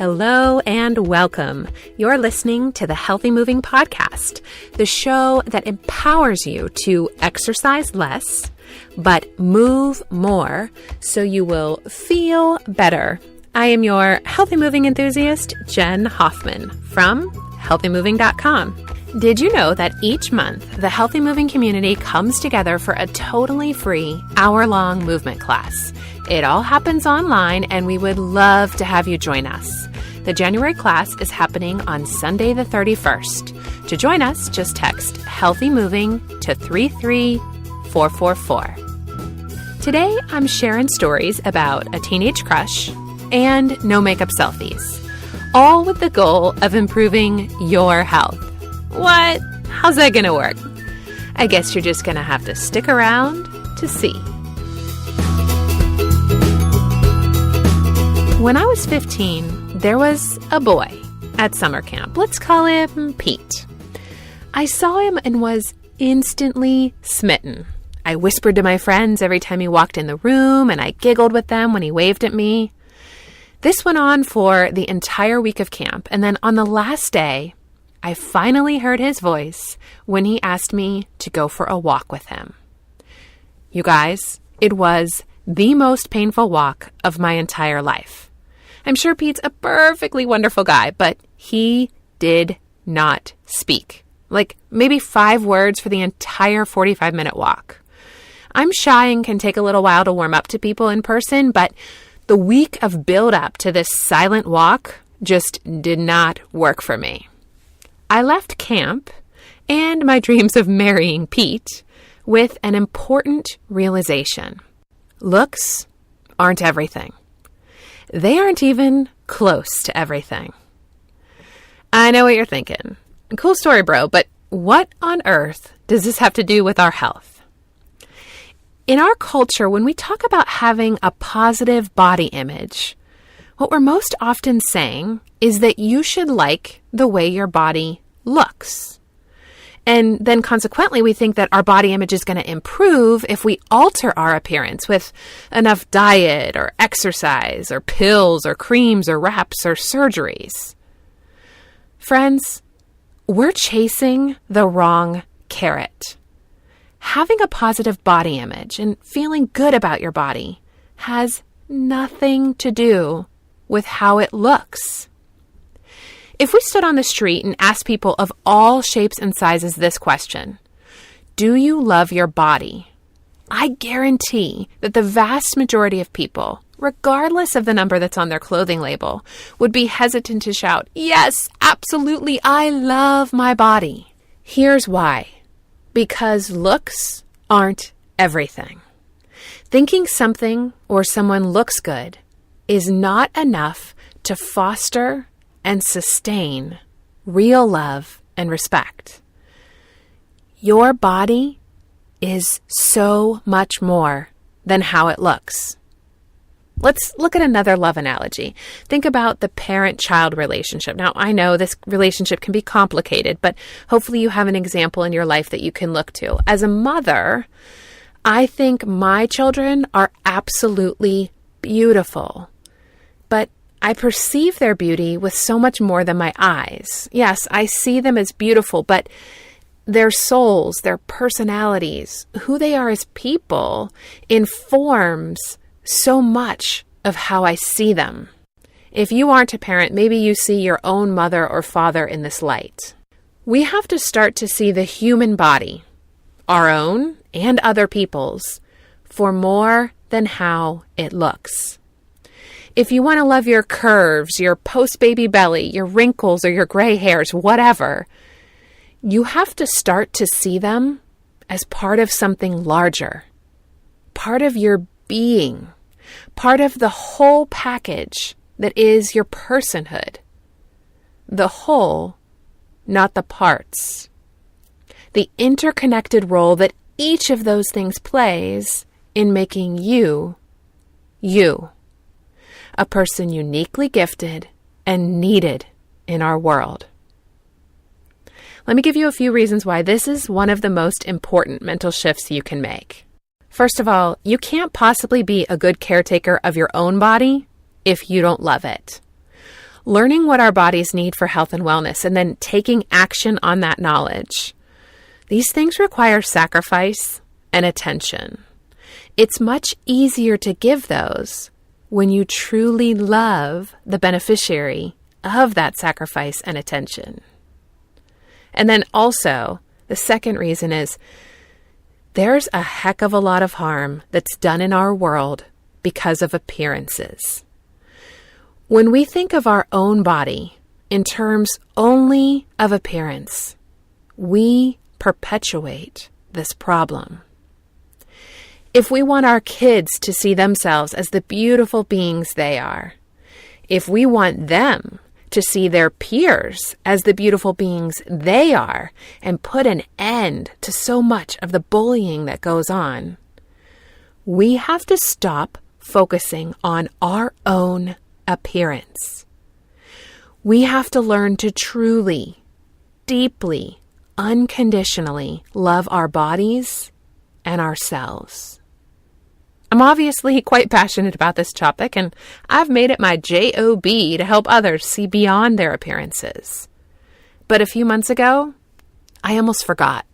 Hello and welcome. You're listening to the Healthy Moving Podcast, the show that empowers you to exercise less, but move more so you will feel better. I am your healthy moving enthusiast, Jen Hoffman from healthymoving.com. Did you know that each month the Healthy Moving community comes together for a totally free hour-long movement class? It all happens online and we would love to have you join us. The January class is happening on Sunday the 31st. To join us, just text Healthy Moving to 33444. Today, I'm sharing stories about a teenage crush and no makeup selfies, all with the goal of improving your health. What? How's that going to work? I guess you're just going to have to stick around to see. When I was 15, there was a boy at summer camp. Let's call him Pete. I saw him and was instantly smitten. I whispered to my friends every time he walked in the room, and I giggled with them when he waved at me. This went on for the entire week of camp, and then on the last day, I finally heard his voice when he asked me to go for a walk with him. You guys, it was the most painful walk of my entire life. I'm sure Pete's a perfectly wonderful guy, but he did not speak. Like maybe 5 words for the entire 45-minute walk. I'm shy and can take a little while to warm up to people in person, but the week of build-up to this silent walk just did not work for me. I left camp and my dreams of marrying Pete with an important realization. Looks aren't everything. They aren't even close to everything. I know what you're thinking. Cool story, bro, but what on earth does this have to do with our health? In our culture, when we talk about having a positive body image, what we're most often saying is that you should like the way your body looks. And then consequently, we think that our body image is going to improve if we alter our appearance with enough diet or exercise or pills or creams or wraps or surgeries. Friends, we're chasing the wrong carrot. Having a positive body image and feeling good about your body has nothing to do with how it looks. If we stood on the street and asked people of all shapes and sizes this question, do you love your body? I guarantee that the vast majority of people, regardless of the number that's on their clothing label, would be hesitant to shout, yes, absolutely, I love my body. Here's why. Because looks aren't everything. Thinking something or someone looks good is not enough to foster and sustain real love and respect. Your body is so much more than how it looks. Let's look at another love analogy. Think about the parent-child relationship. Now, I know this relationship can be complicated, but hopefully you have an example in your life that you can look to. As a mother, I think my children are absolutely beautiful, but I perceive their beauty with so much more than my eyes. Yes, I see them as beautiful, but their souls, their personalities, who they are as people informs so much of how I see them. If you aren't a parent, maybe you see your own mother or father in this light. We have to start to see the human body, our own and other people's, for more than how it looks. If you want to love your curves, your post-baby belly, your wrinkles, or your gray hairs, whatever, you have to start to see them as part of something larger, part of your being, part of the whole package that is your personhood. The whole, not the parts. The interconnected role that each of those things plays in making you, you. A person uniquely gifted and needed in our world. Let me give you a few reasons why this is one of the most important mental shifts you can make. First of all, you can't possibly be a good caretaker of your own body if you don't love it. learning what our bodies need for health and wellness, and then taking action on that knowledge. These things require sacrifice and attention. It's much easier to give those when you truly love the beneficiary of that sacrifice and attention. And then also, the second reason is there's a heck of a lot of harm that's done in our world because of appearances. When we think of our own body in terms only of appearance, we perpetuate this problem. If we want our kids to see themselves as the beautiful beings they are, if we want them to see their peers as the beautiful beings they are and put an end to so much of the bullying that goes on, we have to stop focusing on our own appearance. We have to learn to truly, deeply, unconditionally love our bodies and ourselves. I'm obviously quite passionate about this topic, and I've made it my job to help others see beyond their appearances. But a few months ago, I almost forgot.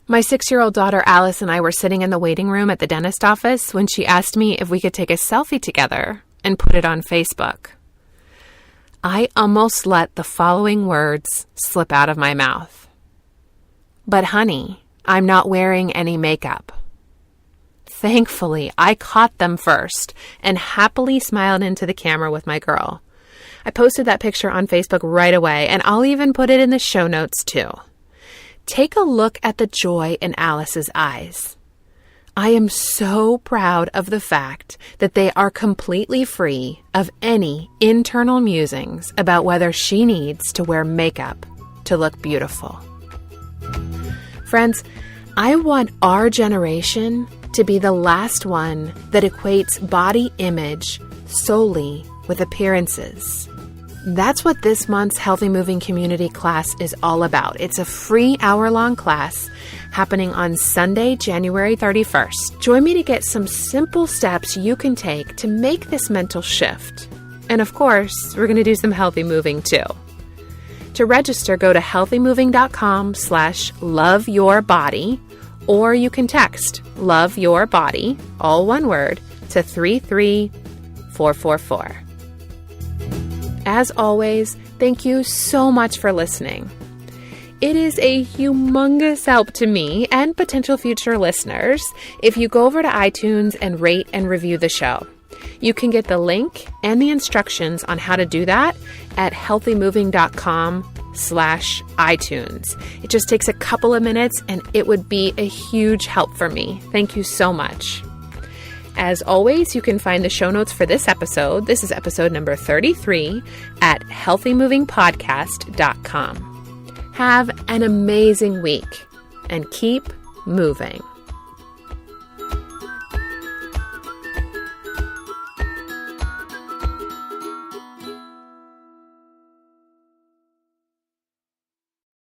My 6-year-old daughter Alice and I were sitting in the waiting room at the dentist office when she asked me if we could take a selfie together and put it on Facebook. I almost let the following words slip out of my mouth. "But honey, I'm not wearing any makeup." Thankfully, I caught them first and happily smiled into the camera with my girl. I posted that picture on Facebook right away, and I'll even put it in the show notes too. Take a look at the joy in Alice's eyes. I am so proud of the fact that they are completely free of any internal musings about whether she needs to wear makeup to look beautiful. Friends, I want our generation to be the last one that equates body image solely with appearances. That's what this month's Healthy Moving Community class is all about. It's a free hour-long class happening on Sunday, January 31st. Join me to get some simple steps you can take to make this mental shift. And of course, we're going to do some healthy moving too. To register, go to healthymoving.com/loveyourbody, or you can text Love Your Body, all one word, to 33444. As always, thank you so much for listening. It is a humongous help to me and potential future listeners if you go over to iTunes and rate and review the show. You can get the link and the instructions on how to do that at healthymoving.com/iTunes. It just takes a couple of minutes and it would be a huge help for me. Thank you so much. As always, you can find the show notes for this episode. This is episode number 33 at healthymovingpodcast.com. Have an amazing week and keep moving.